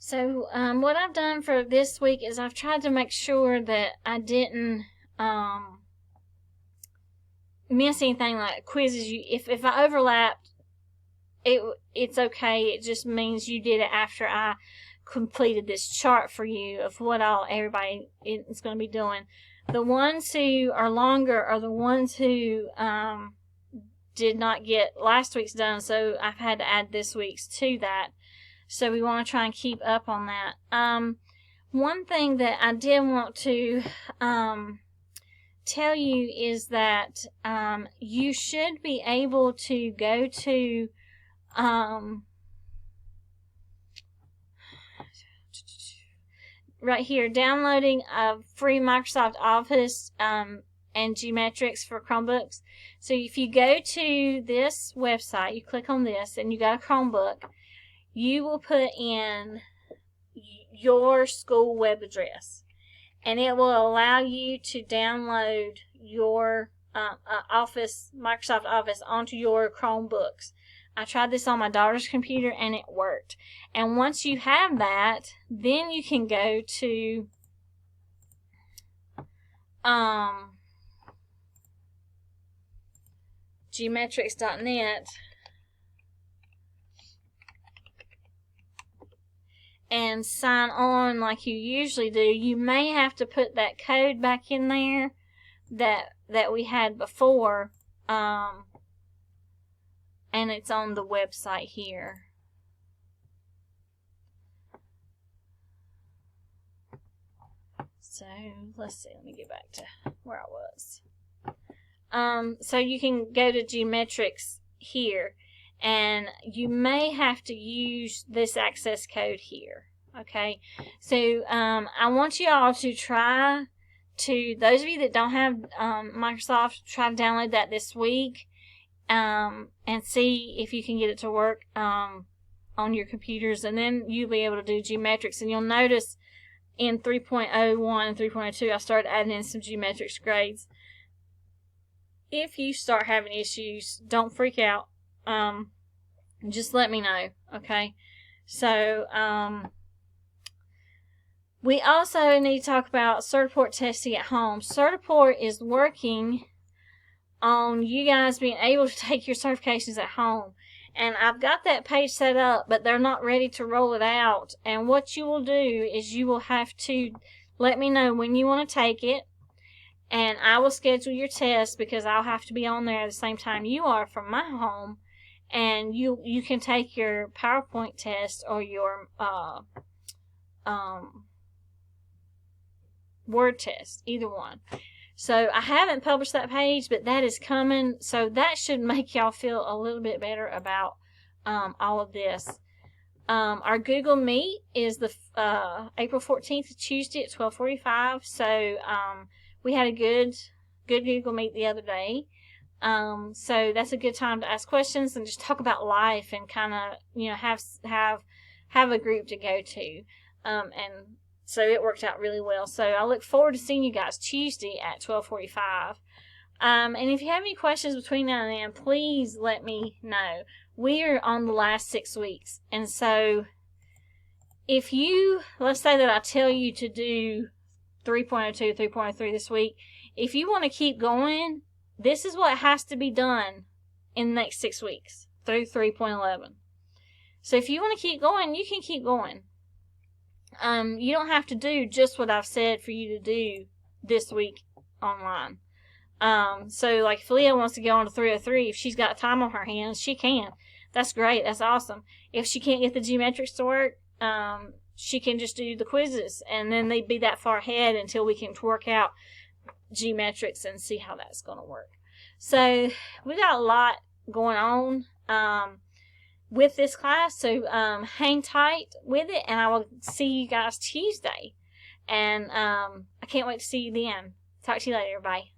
So what I've done for this week is I've tried to make sure that I didn't miss anything like quizzes. If I overlapped, it's okay. It just means you did it after I completed this chart for you of what all everybody is going to be doing. The ones who are longer are the ones who did not get last week's done, so I've had to add this week's to that. So we want to try and keep up on that. One thing that I did want to tell you is that you should be able to go to right here, downloading a free Microsoft Office and Geometrix for Chromebooks. So if you go to this website, you click on this and you got a Chromebook, you will put in your school web address, and it will allow you to download your Microsoft Office onto your Chromebooks. I tried this on my daughter's computer and it worked. And once you have that, then you can go to geometrix.net and sign on like you usually do. You may have to put that code back in there that we had before, and it's on the website here. So let's see, let me get back to where I was. So you can go to Geometrix here, and you may have to use this access code here. Okay, so I want you all to try to, those of you that don't have Microsoft, try to download that this week and see if you can get it to work on your computers, and then you'll be able to do Geometrix. And you'll notice in 3.01 and 3.02 I started adding in some Geometrix grades. If you start having issues, don't freak out. Just let me know, okay? So, we also need to talk about Certiport testing at home. Certiport is working on you guys being able to take your certifications at home. And I've got that page set up, but they're not ready to roll it out. And what you will do is you will have to let me know when you want to take it, and I will schedule your test because I'll have to be on there at the same time you are from my home. And you can take your PowerPoint test or your Word test, either one. So I haven't published that page, but that is coming. So that should make y'all feel a little bit better about all of this. Our Google Meet is the April 14th, Tuesday at 12:45. So we had a good Google Meet the other day. So that's a good time to ask questions and just talk about life and kind of, have a group to go to. And so it worked out really well. So I look forward to seeing you guys Tuesday at 12:45. And if you have any questions between now and then, please let me know. We are on the last 6 weeks. And so if let's say that I tell you to do 3.02, 3.03 this week, if you want to keep going, this is what has to be done in the next 6 weeks through 3.11. So if you want to keep going, you can keep going. You don't have to do just what I've said for you to do this week online. So like if Leah wants to go on to 303, if she's got time on her hands, she can. That's great. That's awesome. If she can't get the Geometrix to work, she can just do the quizzes, and then they'd be that far ahead until we can work out Geometrix and see how that's going to work. So we got a lot going on with this class, so hang tight with it, and I will see you guys Tuesday. And I can't wait to see you then. Talk to you later. Bye.